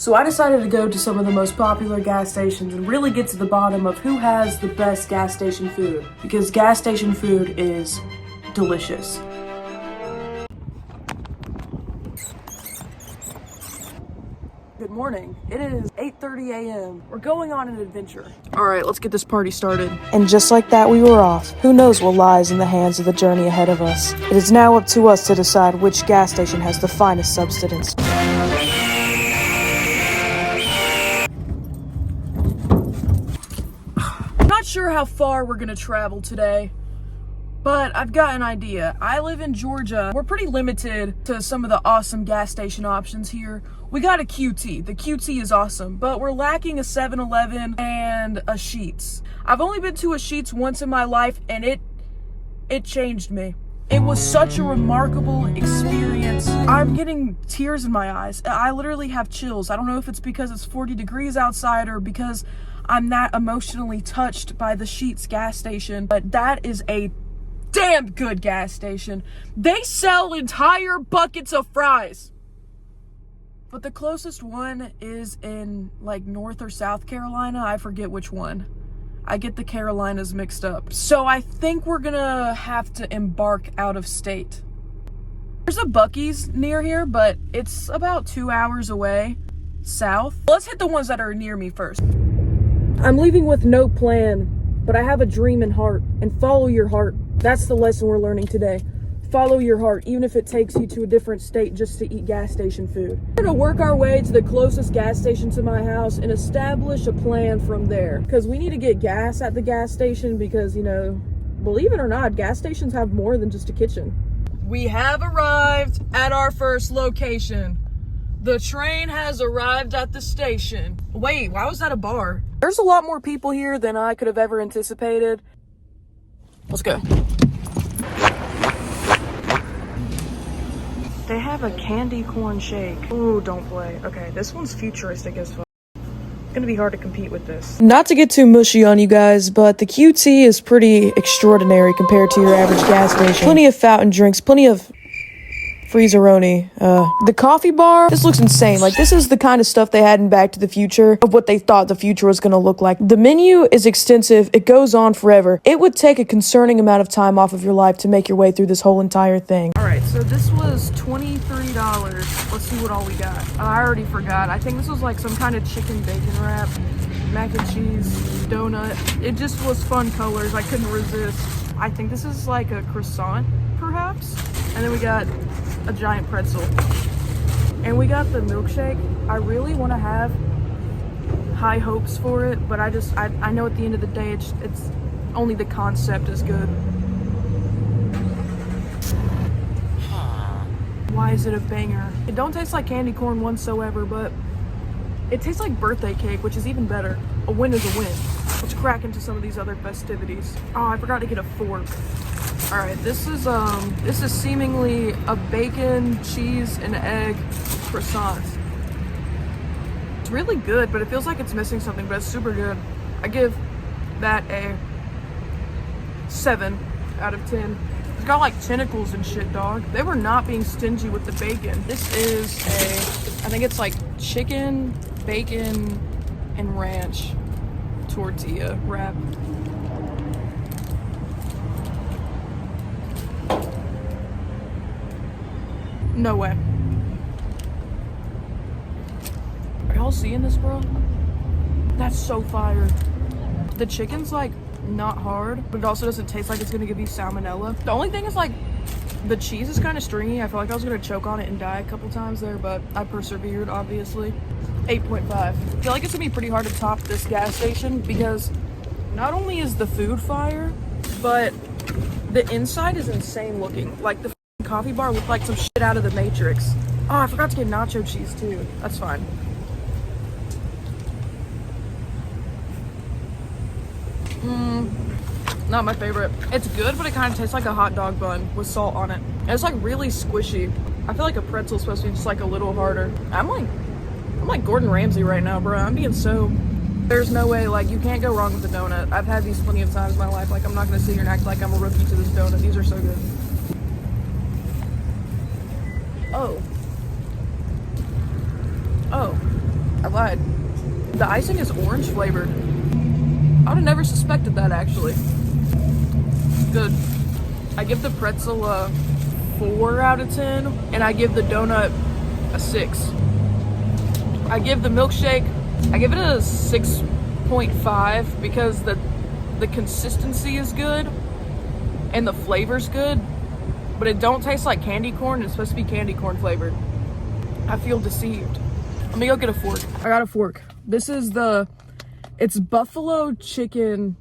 So I decided to go to some of the most popular gas stations and really get to the bottom of who has the best gas station food, because gas station food is delicious. Good morning. It is 8:30 a.m. We're going on an adventure. All right, let's get this party started. And just like that, we were off. Who knows what lies in the hands of the journey ahead of us. It is now up to us to decide which gas station has the finest substance. Not sure how far we're gonna travel today, but I've got an idea. I live in Georgia. We're pretty limited to some of the awesome gas station options here. We got a QT. The QT is awesome, but we're lacking a 7-Eleven and a Sheetz. I've only been to a Sheetz once in my life, and it changed me. It was such a remarkable experience. I'm getting tears in my eyes. I literally have chills. I don't know if it's because it's 40 degrees outside or because I'm that emotionally touched by the Sheetz gas station, but that is a damn good gas station. They sell entire buckets of fries. But the closest one is in like North or South Carolina. I forget which one. I get the Carolinas mixed up. So I think we're gonna have to embark out of state. There's a Buc-ee's near here, but it's about 2 hours away south. Let's hit the ones that are near me first. I'm leaving with no plan, but I have a dream in heart, and follow your heart. That's the lesson we're learning today. Follow your heart, even if it takes you to a different state just to eat gas station food. We're gonna work our way to the closest gas station to my house and establish a plan from there. Because we need to get gas at the gas station because, you know, believe it or not, gas stations have more than just a kitchen. We have arrived at our first location. The train has arrived at the station. Wait, why was that a bar? There's a lot more people here than I could have ever anticipated. Let's go. They have a candy corn shake. Ooh, don't play. Okay, this one's futuristic as fuck. It's gonna be hard to compete with this. Not to get too mushy on you guys, but the QT is pretty extraordinary compared to your average gas station. Plenty of fountain drinks, plenty of freezeroni. The coffee bar, this looks insane. Like, this is the kind of stuff they had in Back to the Future of what they thought the future was gonna look like. The menu is extensive. It goes on forever. It would take a concerning amount of time off of your life to make your way through this whole entire thing. All right, so this was $23. Let's see what all we got. I already forgot. I think this was like some kind of chicken bacon wrap, mac and cheese, donut. It just was fun colors. I couldn't resist. I think this is like a croissant, perhaps. And then we got a giant pretzel. And we got the milkshake. I really want to have high hopes for it, but I know at the end of the day, it's only the concept is good. Why is it a banger? It don't taste like candy corn whatsoever, but it tastes like birthday cake, which is even better. A win is a win. Let's crack into some of these other festivities. Oh, I forgot to get a fork. All right, this is seemingly a bacon, cheese, and egg croissant. It's really good, but it feels like it's missing something, but it's super good. I give that a 7 out of 10. It's got like tentacles and shit, dog. They were not being stingy with the bacon. This is I think it's like chicken, bacon, and ranch tortilla wrap. No way. Are y'all seeing this, bro? That's so fire. The chicken's like not hard, but it also doesn't taste like it's gonna give you salmonella. The only thing is like the cheese is kind of stringy. I feel like I was gonna choke on it and die a couple times there, but I persevered, obviously. 8.5. I feel like it's gonna be pretty hard to top this gas station because not only is the food fire, but the inside is insane looking. Like the coffee bar looked like some shit out of the Matrix. Oh, I forgot to get nacho cheese too. That's fine. Not my favorite. It's good, but it kind of tastes like a hot dog bun with salt on it. And it's like really squishy. I feel like a pretzel's supposed to be just like a little harder. I'm like Gordon Ramsay right now, bro. I'm being so... There's no way, like, you can't go wrong with the donut. I've had these plenty of times in my life. Like, I'm not gonna sit here and act like I'm a rookie to this donut. These are so good. Oh. I lied. The icing is orange flavored. I would have never suspected that, actually. Good. I give the pretzel a 4 out of 10, and I give the donut a 6. I give the milkshake, I give it a 6.5 because the consistency is good and the flavor's good, but it don't taste like candy corn. It's supposed to be candy corn flavored. I feel deceived. Let me go get a fork. I got a fork. This is it's buffalo chicken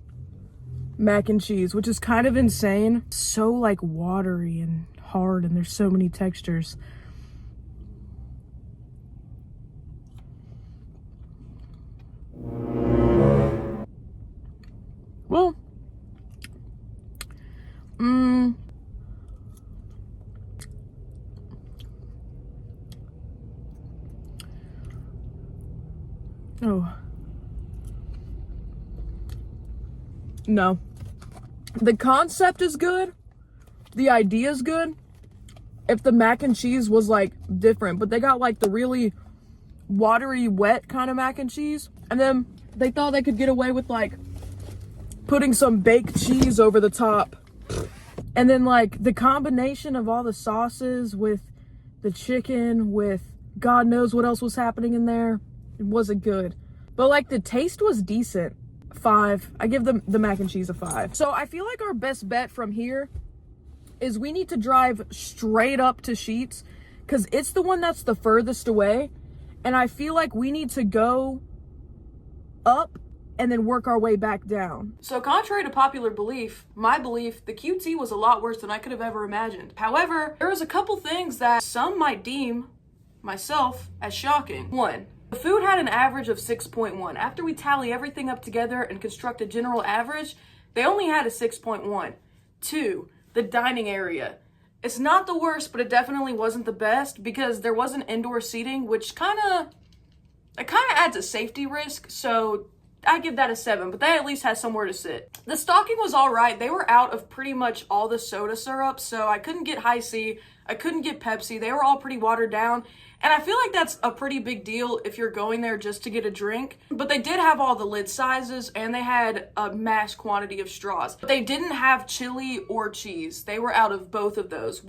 mac and cheese, which is kind of insane. So like watery and hard, and there's so many textures. Well, oh. No. The concept is good. The idea is good. If the mac and cheese was like different, but they got like the really watery, wet kind of mac and cheese. And then they thought they could get away with like putting some baked cheese over the top. And then like the combination of all the sauces with the chicken, with God knows what else was happening in there, it wasn't good. But like the taste was decent. 5. I give the mac and cheese a 5. So I feel like our best bet from here is we need to drive straight up to Sheetz, because it's the one that's the furthest away. And I feel like we need to go up and then work our way back down. So contrary to popular belief, my belief, the QT was a lot worse than I could have ever imagined. However, there was a couple things that some might deem, myself, as shocking. 1, the food had an average of 6.1. After we tally everything up together and construct a general average, they only had a 6.1. 2, the dining area. It's not the worst, but it definitely wasn't the best because there wasn't indoor seating, which kind of adds a safety risk. So I give that a 7, but they at least had somewhere to sit. The stocking was all right. They were out of pretty much all the soda syrup, so I couldn't get High C. I couldn't get Pepsi. They were all pretty watered down. And I feel like that's a pretty big deal if you're going there just to get a drink. But they did have all the lid sizes, and they had a mass quantity of straws. But they didn't have chili or cheese. They were out of both of those,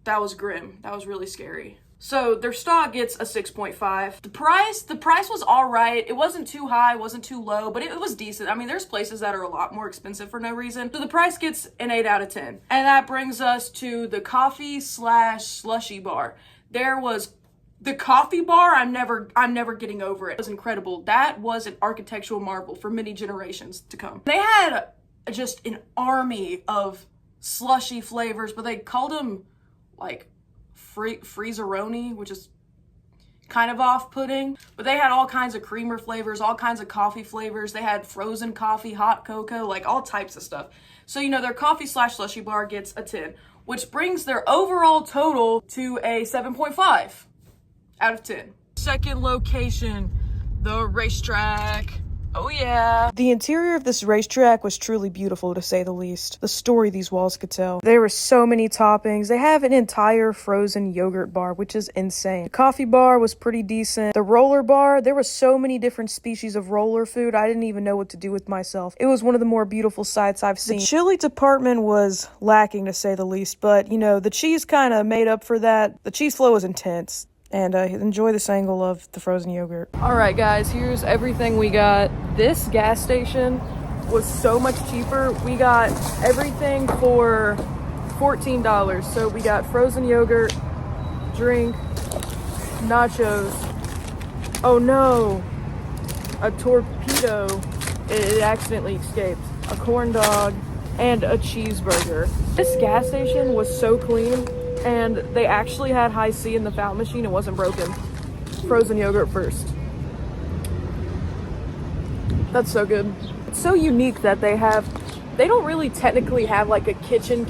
that was grim. That was really scary. So their stock gets a 6.5. The price was all right. It wasn't too high, wasn't too low, but it was decent. I mean, there's places that are a lot more expensive for no reason. So the price gets an 8 out of 10. And that brings us to the coffee/slushy bar. There was the coffee bar. I'm never getting over it. It was incredible. That was an architectural marvel for many generations to come. They had just an army of slushy flavors, but they called them like freezeroni, which is kind of off-putting, but they had all kinds of creamer flavors, all kinds of coffee flavors. They had frozen coffee, hot cocoa, like all types of stuff. So, you know, their coffee/slushy bar gets a 10, which brings their overall total to a 7.5 out of 10. Second location, the RaceTrac. Oh yeah. The interior of this RaceTrac was truly beautiful, to say the least. The story these walls could tell. There were so many toppings. They have an entire frozen yogurt bar, which is insane. The coffee bar was pretty decent. The roller bar, there were so many different species of roller food, I didn't even know what to do with myself. It was one of the more beautiful sights I've seen. The chili department was lacking, to say the least, but, you know, the cheese kind of made up for that. The cheese flow was intense. And enjoy this angle of the frozen yogurt. All right, guys, here's everything we got. This gas station was so much cheaper. We got everything for $14. So we got frozen yogurt, drink, nachos. Oh no, a torpedo. It accidentally escaped. A corn dog and a cheeseburger. This gas station was so clean. And they actually had High C in the fountain machine. It wasn't broken. Frozen yogurt first. That's so good. It's so unique that they don't really technically have like a kitchen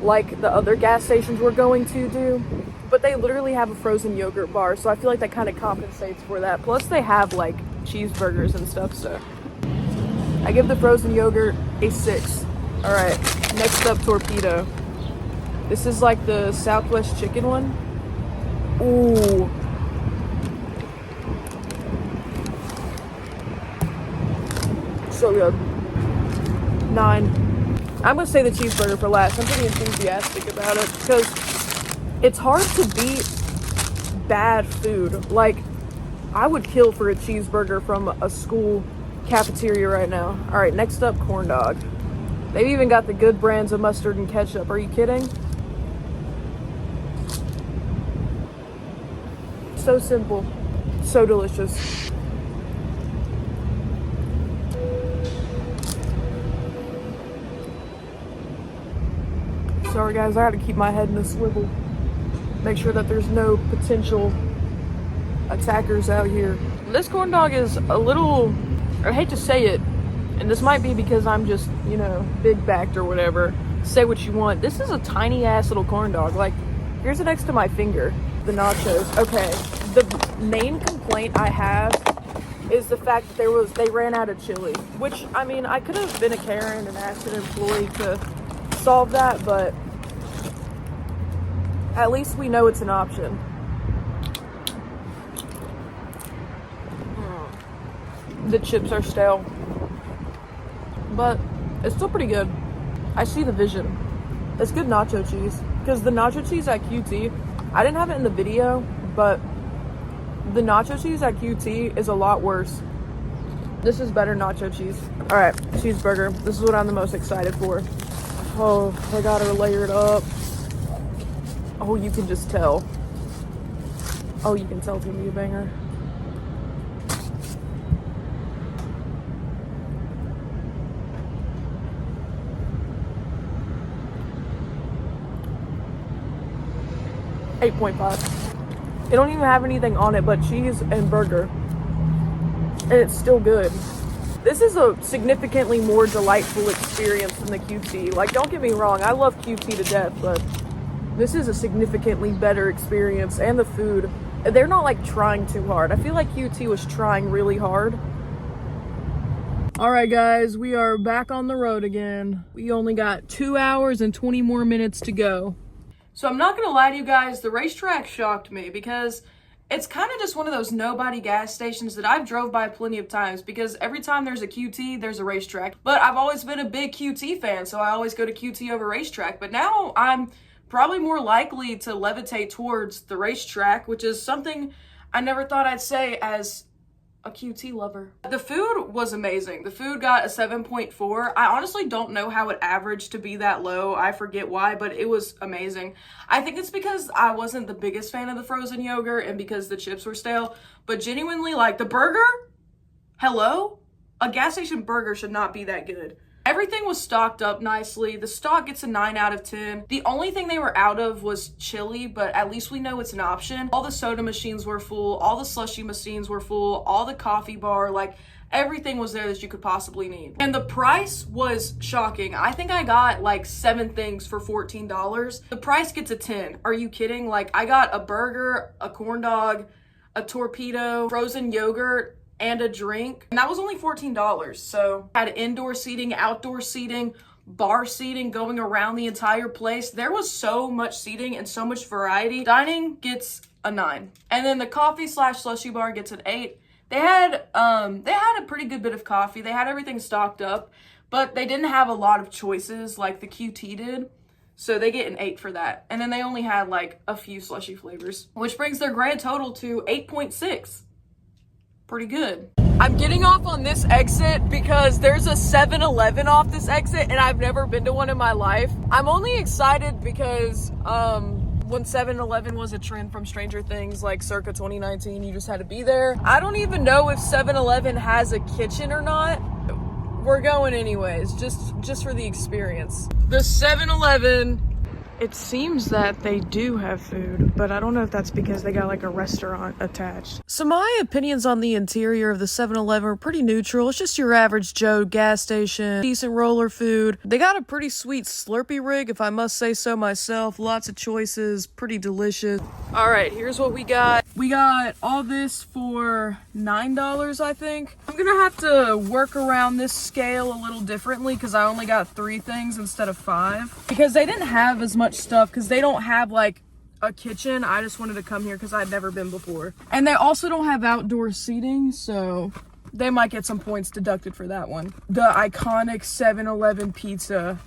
like the other gas stations we're going to do, but they literally have a frozen yogurt bar. So I feel like that kind of compensates for that. Plus they have like cheeseburgers and stuff. So I give the frozen yogurt a 6. All right, next up, torpedo. This is like the Southwest chicken one. Ooh, So good. 9. I'm gonna say the cheeseburger for last. I'm pretty enthusiastic about it because it's hard to beat bad food. Like, I would kill for a cheeseburger from a school cafeteria right now. All right, next up, corn dog. They've even got the good brands of mustard and ketchup. Are you kidding? So simple, so delicious. Sorry guys, I gotta keep my head in a swivel. Make sure that there's no potential attackers out here. This corn dog is a little, I hate to say it, and this might be because I'm just, you know, big backed or whatever. Say what you want. This is a tiny ass little corn dog. Like, here's it next to my finger. The nachos. Okay, the main complaint I have is the fact that they ran out of chili. Which, I mean, I could have been a Karen and asked an employee to solve that, but at least we know it's an option. The chips are stale, but it's still pretty good. I see the vision. It's good nacho cheese, because the nacho cheese at QT, I didn't have it in the video, but the nacho cheese at QT is a lot worse. This is better nacho cheese. All right, cheeseburger. This is what I'm the most excited for. Oh, they got her layered up. Oh, you can just tell. Oh, you can tell it's gonna be a banger. $8.5. It don't even have anything on it but cheese and burger. And it's still good. This is a significantly more delightful experience than the QT. Like, don't get me wrong, I love QT to death, but this is a significantly better experience. And the food, they're not like trying too hard. I feel like QT was trying really hard. All right, guys, we are back on the road again. We only got 2 hours and 20 more minutes to go. So I'm not gonna lie to you guys, the RaceTrac shocked me because it's kind of just one of those nobody gas stations that I've drove by plenty of times, because every time there's a QT, there's a RaceTrac. But I've always been a big QT fan, so I always go to QT over RaceTrac. But now I'm probably more likely to levitate towards the RaceTrac, which is something I never thought I'd say as a QT lover. The food was amazing. The food got a 7.4. I honestly don't know how it averaged to be that low. I forget why, but it was amazing. I think it's because I wasn't the biggest fan of the frozen yogurt and because the chips were stale, but genuinely, like, the burger, hello? A gas station burger should not be that good. Everything was stocked up nicely. The stock gets a 9 out of 10. The only thing they were out of was chili, but at least we know it's an option. All the soda machines were full. All the slushy machines were full. All the coffee bar, like, everything was there that you could possibly need. And the price was shocking. I think I got like 7 things for $14. The price gets a 10. Are you kidding? Like, I got a burger, a corn dog, a torpedo, frozen yogurt, and a drink, and that was only $14. So had indoor seating, outdoor seating, bar seating going around the entire place. There was so much seating and so much variety. Dining gets a 9, and then the coffee / slushy bar gets an 8. They had a pretty good bit of coffee. They had everything stocked up, but they didn't have a lot of choices like the QT did. So they get an 8 for that. And then they only had like a few slushy flavors, which brings their grand total to 8.6. Pretty good. I'm getting off on this exit because there's a 7-Eleven off this exit and I've never been to one in my life. I'm only excited because when 7-Eleven was a trend from Stranger Things, like circa 2019, you just had to be there. I don't even know if 7-Eleven has a kitchen or not. We're going anyways, just for the experience. The 7-Eleven, it seems that they do have food, but I don't know if that's because they got like a restaurant attached. So my opinions on the interior of the 7-Eleven are pretty neutral. It's just your average Joe gas station, decent roller food. They got a pretty sweet Slurpee rig, if I must say so myself. Lots of choices, pretty delicious. All right, here's what we got. We got all this for $9, I think. I'm gonna have to work around this scale a little differently because I only got 3 things instead of 5. Because they didn't have as much stuff because they don't have like a kitchen. I just wanted to come here because I'd never been before. And they also don't have outdoor seating, so They might get some points deducted for that one. The iconic 7-Eleven pizza.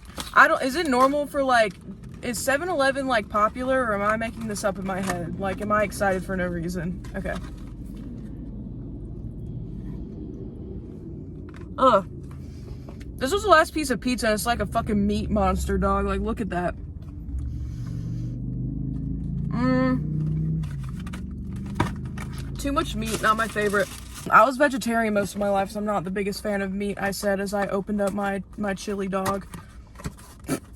Is it normal for like, is 7-Eleven like popular, or am I making this up in my head? Like, am I excited for no reason? Okay. Ugh. This was the last piece of pizza, and it's like a fucking meat monster, dog. Like, look at that. Too much meat, not my favorite. I was vegetarian most of my life, so I'm not the biggest fan of meat, I said as I opened up my chili dog.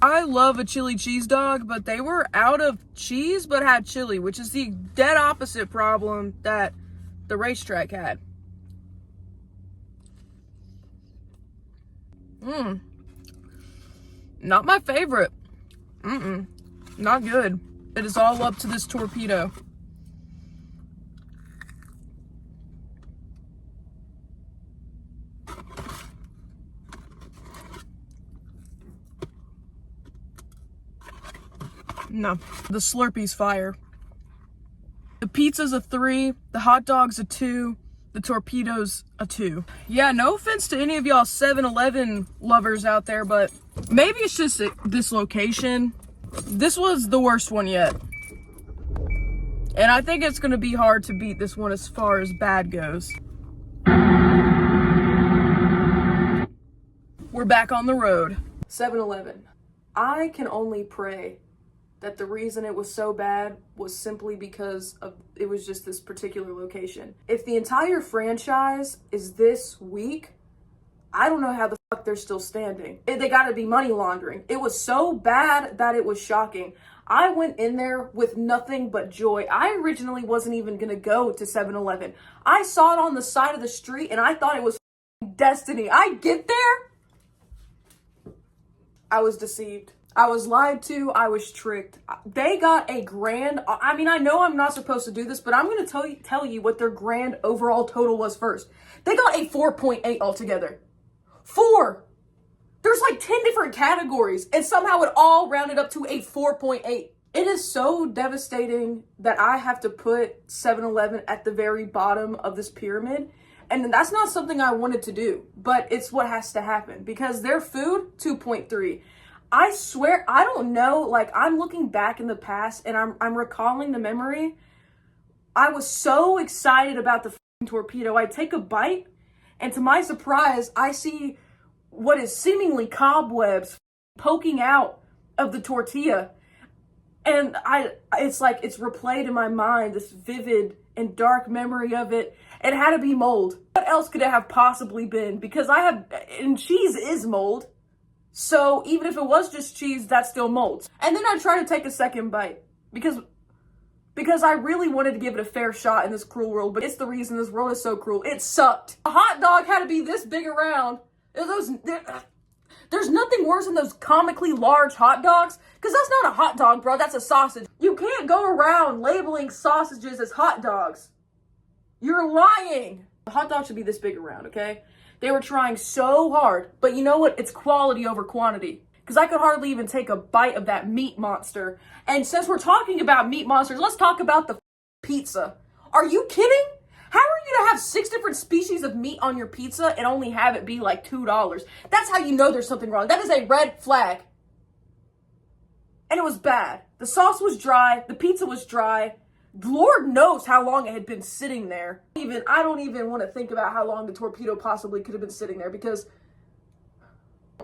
I love a chili cheese dog, but they were out of cheese but had chili, which is the dead opposite problem that the RaceTrac had. Not my favorite. Not good. It is all up to this torpedo. No, the Slurpee's fire. The pizza's a 3, the hot dog's a 2, the torpedo's a 2. Yeah, no offense to any of y'all 7-Eleven lovers out there, but maybe it's just this location. This was the worst one yet. And I think it's gonna be hard to beat this one as far as bad goes. We're back on the road. 7-Eleven. I can only pray that the reason it was so bad was simply because of it was just this particular location. If the entire franchise is this weak, I don't know how the fuck they're still standing. They gotta be money laundering. It was so bad that it was shocking. I went in there with nothing but joy. I originally wasn't even gonna go to 7-Eleven. I saw it on the side of the street and I thought it was destiny. I get there, I was deceived. I was lied to. I was tricked. They got a grand, I mean, I know I'm not supposed to do this, but I'm going to tell you what their grand overall total was first. They got a 4.8 altogether. 4. There's like 10 different categories, and somehow it all rounded up to a 4.8. It is so devastating that I have to put 7-Eleven at the very bottom of this pyramid. And that's not something I wanted to do, but it's what has to happen because their food, 2.3. I swear, I don't know, like I'm looking back in the past and I'm recalling the memory. I was so excited about the torpedo. I take a bite and to my surprise, I see what is seemingly cobwebs poking out of the tortilla. And it's like, it's replayed in my mind, this vivid and dark memory of it. It had to be mold. What else could it have possibly been? Because and cheese is mold. So even if it was just cheese, that's still mold. And then I try to take a second bite because I really wanted to give it a fair shot in this cruel world, but it's the reason this world is so cruel. It sucked. A hot dog had to be this big around. There's nothing worse than those comically large hot dogs, because that's not a hot dog, bro. That's a sausage. You can't go around labeling sausages as hot dogs. You're lying. A hot dog should be this big around, okay? They were trying so hard, but you know what? It's quality over quantity. Because I could hardly even take a bite of that meat monster. And since we're talking about meat monsters, let's talk about the pizza. Are you kidding? How are you to have 6 different species of meat on your pizza and only have it be like $2? That's how you know there's something wrong. That is a red flag. And it was bad. The sauce was dry. The pizza was dry. Lord knows how long it had been sitting there. I don't even want to think about how long the torpedo possibly could have been sitting there because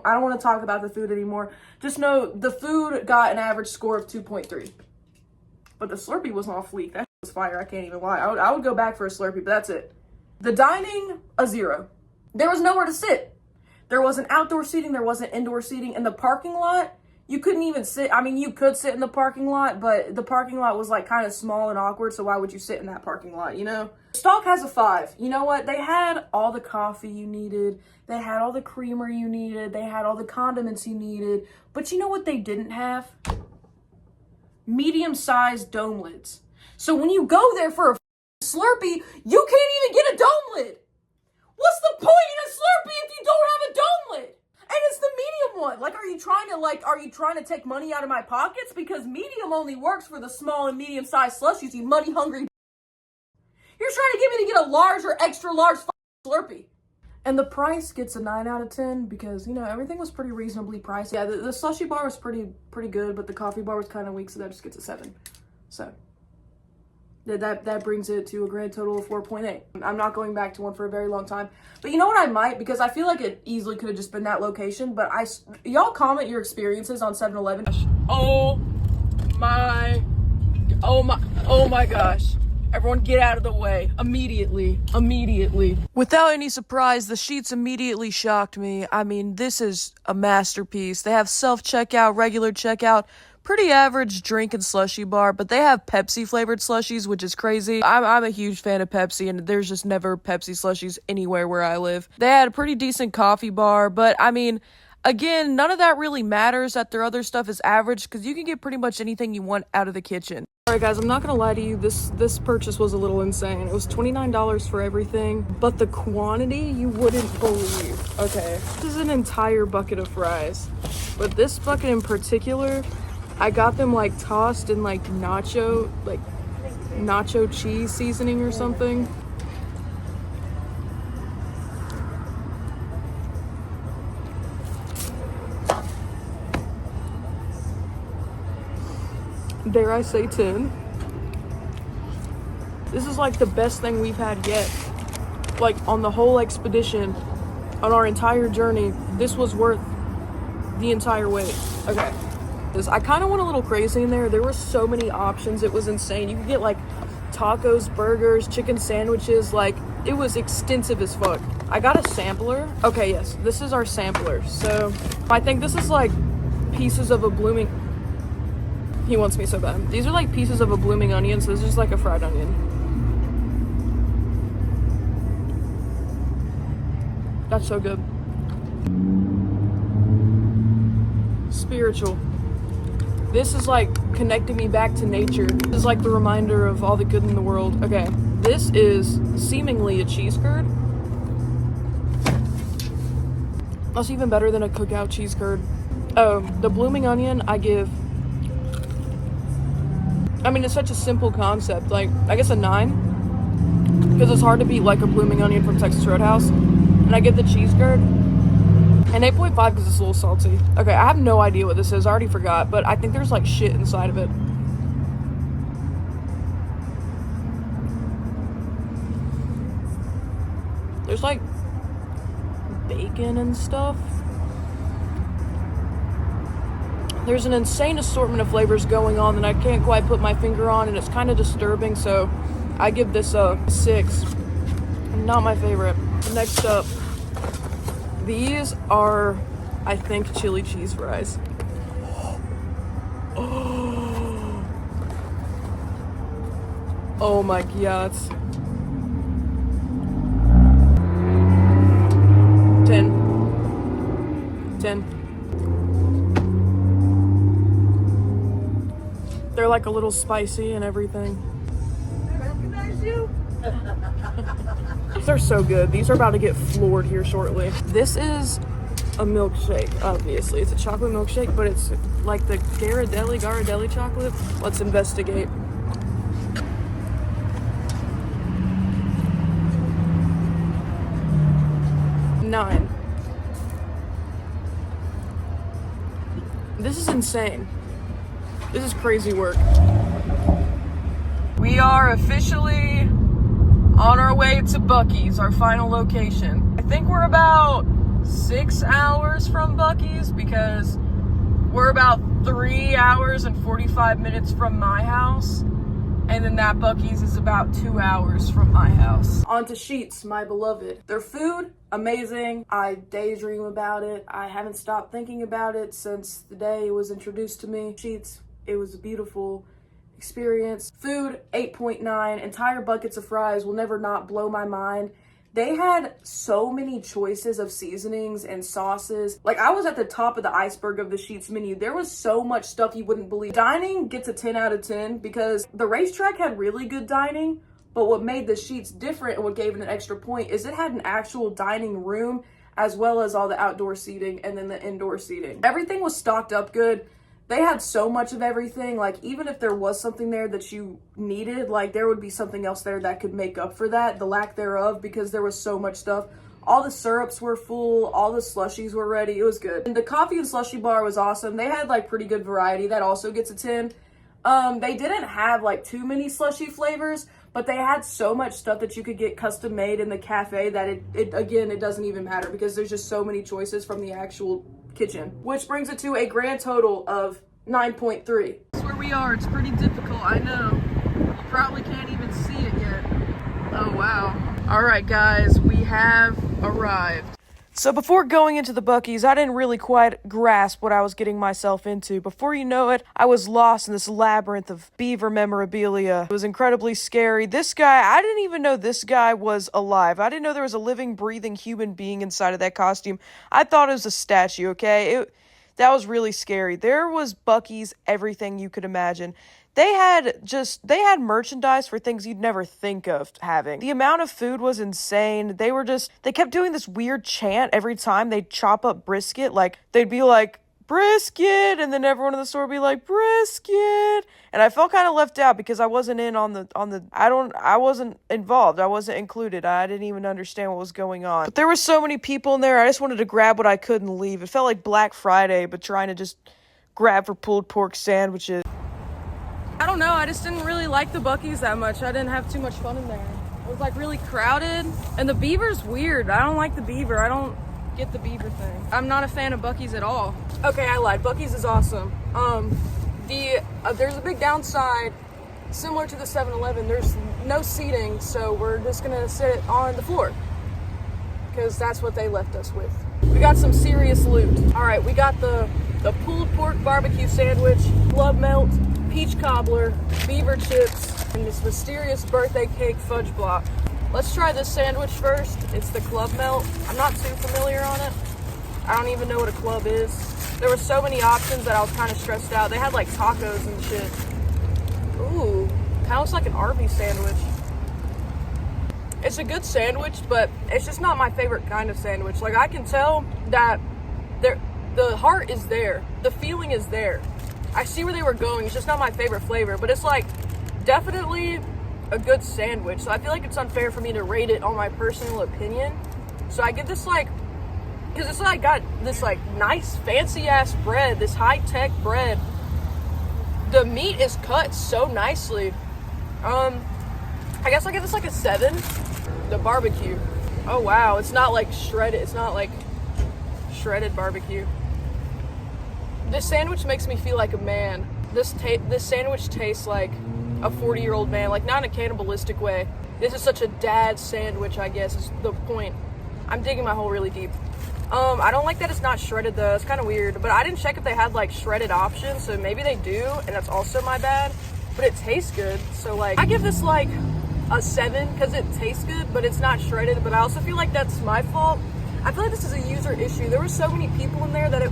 I don't want to talk about the food anymore. Just know the food got an average score of 2.3. But the Slurpee was on fleek. That was fire. I can't even lie. I would go back for a Slurpee, but that's it. The dining, a 0. There was nowhere to sit. There wasn't outdoor seating. There wasn't indoor seating. In the parking lot, you couldn't even sit. I mean, you could sit in the parking lot, but the parking lot was like kind of small and awkward, so why would you sit in that parking lot, you know? Stalk has a 5. You know what? They had all the coffee you needed. They had all the creamer you needed. They had all the condiments you needed. But you know what they didn't have? Medium-sized dome lids. So when you go there for a Slurpee, you can't even get a dome lid. What's the point in a Slurpee if you don't have a dome lid? And it's the medium one. Like, are you trying to take money out of my pockets? Because medium only works for the small and medium-sized slushies, you money-hungry. You're trying to get me to get a large or extra large Slurpee. And the price gets a 9 out of 10 because, you know, everything was pretty reasonably priced. Yeah, the slushy bar was pretty good, but the coffee bar was kind of weak, so that just gets a 7. So that brings it to a grand total of 4.8. I'm not going back to one for a very long time. But you know what, I might, because I feel like it easily could have just been that location, but y'all comment your experiences on 7-Eleven. Oh my gosh. Everyone get out of the way. Immediately. Without any surprise, the Sheetz immediately shocked me. I mean, this is a masterpiece. They have self-checkout, regular checkout, pretty average drink and slushy bar, but they have Pepsi flavored slushies, which is crazy. I'm a huge fan of Pepsi, and there's just never Pepsi slushies anywhere where I live. They had a pretty decent coffee bar, but I mean, again, none of that really matters that their other stuff is average, because you can get pretty much anything you want out of the kitchen. Alright guys, I'm not gonna lie to you, this purchase was a little insane. It was $29 for everything, but the quantity you wouldn't believe. Okay, this is an entire bucket of fries, but this bucket in particular, I got them like tossed in like nacho cheese seasoning or something. Dare I say 10. This is like the best thing we've had yet. Like on the whole expedition, on our entire journey, this was worth the entire wait. Okay. I kind of went a little crazy in there. There were so many options. It was insane. You could get like tacos, burgers, chicken sandwiches. Like it was extensive as fuck. I got a sampler. Okay, yes, this is our sampler. So I think this is like pieces of a blooming... He wants me so bad. These are like pieces of a blooming onion, so this is just like a fried onion. That's so good. Spiritual. This is like connecting me back to nature. This is like the reminder of all the good in the world. Okay, this is seemingly a cheese curd. That's even better than a cookout cheese curd. Oh, the blooming onion I give... I mean, it's such a simple concept. Like, I guess a 9. Because it's hard to beat, like, a blooming onion from Texas Roadhouse. And I get the cheese curd. And 8.5 because it's a little salty. Okay, I have no idea what this is. I already forgot. But I think there's, like, shit inside of it. There's, like, bacon and stuff. There's an insane assortment of flavors going on that I can't quite put my finger on, and it's kind of disturbing, so I give this a 6. Not my favorite. Next up, these are, I think, chili cheese fries. Oh my god. 10. 10. They're like a little spicy and everything. I recognize you. They're so good. These are about to get floored here shortly. This is a milkshake, obviously. It's a chocolate milkshake, but it's like the Ghirardelli chocolate. Let's investigate. Nine. This is insane. This is crazy work. We are officially on our way to Buc-ee's, our final location. I think we're about 6 hours from Buc-ee's because we're about 3 hours and 45 minutes from my house. And then that Buc-ee's is about 2 hours from my house. On to Sheetz, my beloved. Their food, amazing. I daydream about it. I haven't stopped thinking about it since the day it was introduced to me. Sheetz, it was a beautiful experience. Food, 8.9. Entire buckets of fries will never not blow my mind. They had so many choices of seasonings and sauces. Like, I was at the top of the iceberg of the Sheetz menu. There was so much stuff you wouldn't believe. Dining gets a 10 out of 10 because the RaceTrac had really good dining, but what made the Sheetz different and what gave it an extra point is it had an actual dining room as well as all the outdoor seating and then the indoor seating. Everything was stocked up good. They had so much of everything. Like, even if there was something there that you needed, like, there would be something else there that could make up for that, the lack thereof, because there was so much stuff. All the syrups were full, all the slushies were ready. It was good. And the coffee and slushie bar was awesome. They had like pretty good variety. That also gets a 10. They didn't have like too many slushy flavors, but they had so much stuff that you could get custom made in the cafe that it doesn't even matter because there's just so many choices from the actual kitchen, which brings it to a grand total of 9.3. That's where we are. It's pretty difficult, I know. You probably can't even see it yet. Oh, wow. All right, guys, we have arrived. So before going into the Buc-ee's, I didn't really quite grasp what I was getting myself into. Before you know it, I was lost in this labyrinth of beaver memorabilia. It was incredibly scary. This guy, I didn't even know this guy was alive. I didn't know there was a living, breathing human being inside of that costume. I thought it was a statue, okay? That was really scary. There was Buc-ee's everything you could imagine. They had merchandise for things you'd never think of having. The amount of food was insane. They kept doing this weird chant every time they'd chop up brisket. Like, they'd be like, brisket, and then everyone in the store would be like, brisket. And I felt kind of left out because I wasn't in I wasn't involved. I wasn't included. I didn't even understand what was going on. But there were so many people in there. I just wanted to grab what I could and leave. It felt like Black Friday, but trying to just grab for pulled pork sandwiches. I don't know, I just didn't really like the Buc-ee's that much. I didn't have too much fun in there. It was like really crowded, and the beaver's weird. I don't like the beaver. I don't get the beaver thing. I'm not a fan of Buc-ee's at all. Okay, I lied. Buc-ee's is awesome. There's a big downside. Similar to the 7-Eleven, there's no seating, so we're just gonna sit on the floor because that's what they left us with. We got some serious loot. All right, we got the pulled pork barbecue sandwich, club melt, peach cobbler, beaver chips, and this mysterious birthday cake fudge block. Let's try this sandwich first. It's the club melt. I'm not too familiar on it. I don't even know what a club is. There were so many options that I was kind of stressed out. They had like tacos and shit. Ooh, kind of looks like an Arby's sandwich. It's a good sandwich, but it's just not my favorite kind of sandwich. Like, I can tell that the heart is there. The feeling is there. I see where they were going. It's just not my favorite flavor, but it's like definitely a good sandwich. So I feel like it's unfair for me to rate it on my personal opinion. So I give this like, because it's like got this like nice fancy ass bread, this high tech bread. The meat is cut so nicely. I guess I give this like a 7. The barbecue. Oh wow, it's not like shredded. It's not like shredded barbecue. This sandwich makes me feel like a man. This sandwich tastes like a 40-year-old man, like not in a cannibalistic way. This is such a dad sandwich, I guess, is the point. I'm digging my hole really deep. I don't like that it's not shredded though. It's kind of weird, but I didn't check if they had like shredded options, so maybe they do, and that's also my bad. But it tastes good, so like I give this like a 7 because it tastes good, but it's not shredded. But I also feel like that's my fault. I feel like this is a user issue. There were so many people in there that it.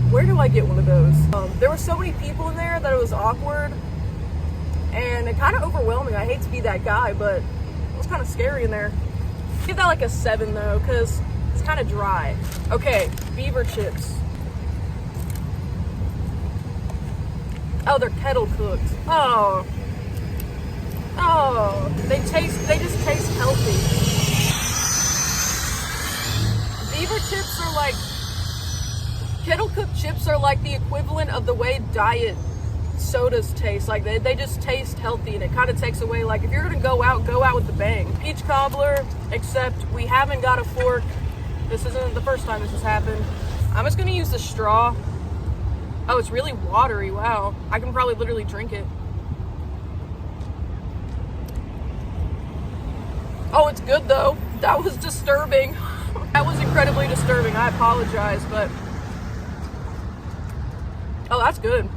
Where do I get one of those? There were so many people in there that it was awkward and it kind of overwhelming. I hate to be that guy, but it was kind of scary in there. Give that like a 7 though, because it's kind of dry. Okay, beaver chips. Oh, they're kettle cooked. Oh, they just taste healthy. Beaver chips are like. Kettle cooked chips are like the equivalent of the way diet sodas taste. Like they just taste healthy, and it kind of takes away, like if you're gonna go out with the bang. Peach cobbler, except we haven't got a fork. This isn't the first time this has happened. I'm just gonna use the straw. Oh, it's really watery. Wow, I can probably literally drink it. Oh, it's good though. That was disturbing. That was incredibly disturbing. I apologize, but oh, that's good.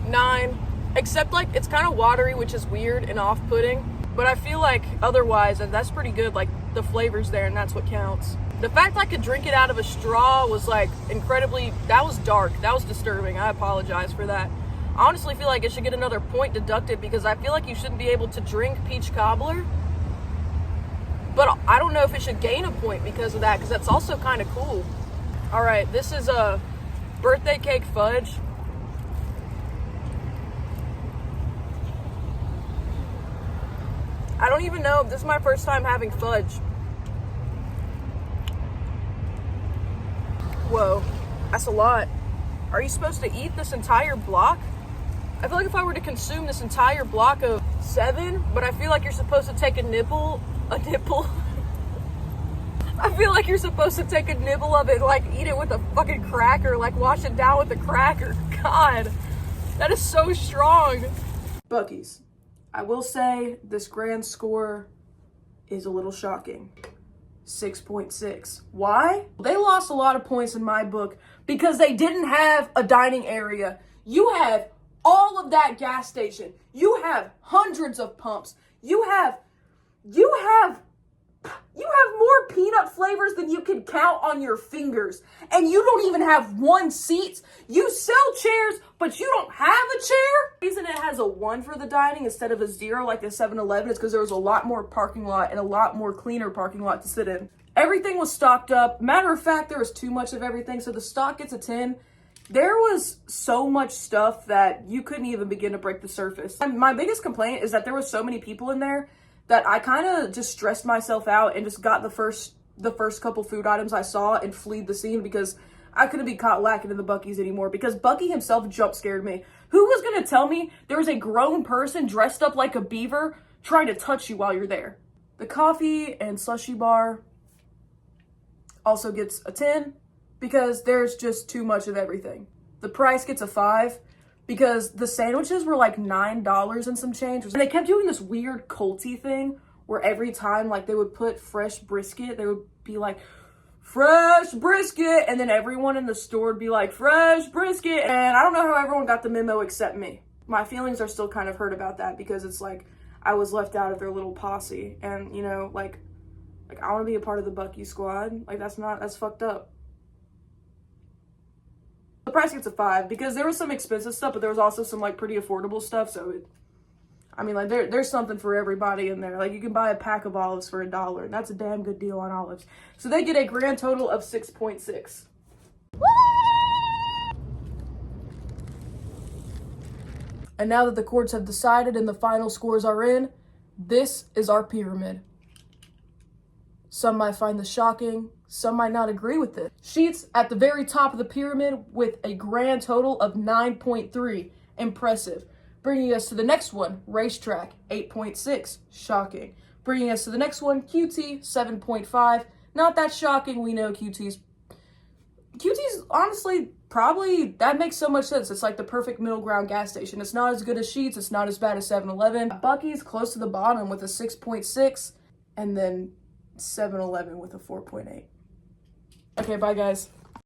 9. Except like it's kind of watery, which is weird and off-putting, but I feel like otherwise that's pretty good. Like the flavor's there, and that's what counts. The fact I could drink it out of a straw was like incredibly, that was dark. That was disturbing. I apologize for that. I honestly feel like it should get another point deducted because I feel like you shouldn't be able to drink peach cobbler. But I don't know if it should gain a point because of that, because that's also kind of cool. All right, this is a birthday cake fudge. I don't even know. This is my first time having fudge. Whoa, that's a lot. Are you supposed to eat this entire block? I feel like if I were to consume this entire block of 7, but I feel like you're supposed to take a nibble. I feel like you're supposed to take a nibble of it, like eat it with a fucking cracker, like wash it down with a cracker. God, that is so strong. Buc-ee's. I will say this grand score is a little shocking. 6.6. Why? They lost a lot of points in my book because they didn't have a dining area. You have all of that gas station. You have hundreds of pumps. You have more peanut flavors than you can count on your fingers. And you don't even have 1 seat. You sell chairs, but you don't have a chair. The reason it has a 1 for the dining instead of a 0 like the 7-Eleven is because there was a lot more parking lot and a lot more cleaner parking lot to sit in. Everything was stocked up. Matter of fact, there was too much of everything, so the stock gets a 10. There was so much stuff that you couldn't even begin to break the surface. And my biggest complaint is that there was so many people in there that I kind of just stressed myself out and just got the first couple food items I saw and fled the scene because I couldn't be caught lacking in the Buc-ee's anymore because Buc-ee himself jump scared me. Who was going to tell me there was a grown person dressed up like a beaver trying to touch you while you're there? The coffee and slushy bar also gets a 10 because there's just too much of everything. The price gets a 5. Because the sandwiches were like $9 and some change. And they kept doing this weird culty thing where every time like they would put fresh brisket, they would be like, fresh brisket. And then everyone in the store would be like, fresh brisket. And I don't know how everyone got the memo except me. My feelings are still kind of hurt about that because it's like I was left out of their little posse. And you know, like I want to be a part of the Buc-ee squad. Like that's fucked up. The price gets a 5 because there was some expensive stuff, but there was also some like pretty affordable stuff. So there's something for everybody in there. Like you can buy a pack of olives for $1, and that's a damn good deal on olives. So they get a grand total of 6.6. And now that the courts have decided and the final scores are in, this is our pyramid. Some might find this shocking. Some might not agree with it. Sheetz at the very top of the pyramid with a grand total of 9.3. Impressive. Bringing us to the next one, RaceTrac, 8.6. Shocking. Bringing us to the next one, QT, 7.5. Not that shocking. We know QT's honestly, probably, that makes so much sense. It's like the perfect middle ground gas station. It's not as good as Sheetz. It's not as bad as 7-Eleven. Buc-ee's close to the bottom with a 6.6. And then 7-Eleven with a 4.8. Okay, bye guys.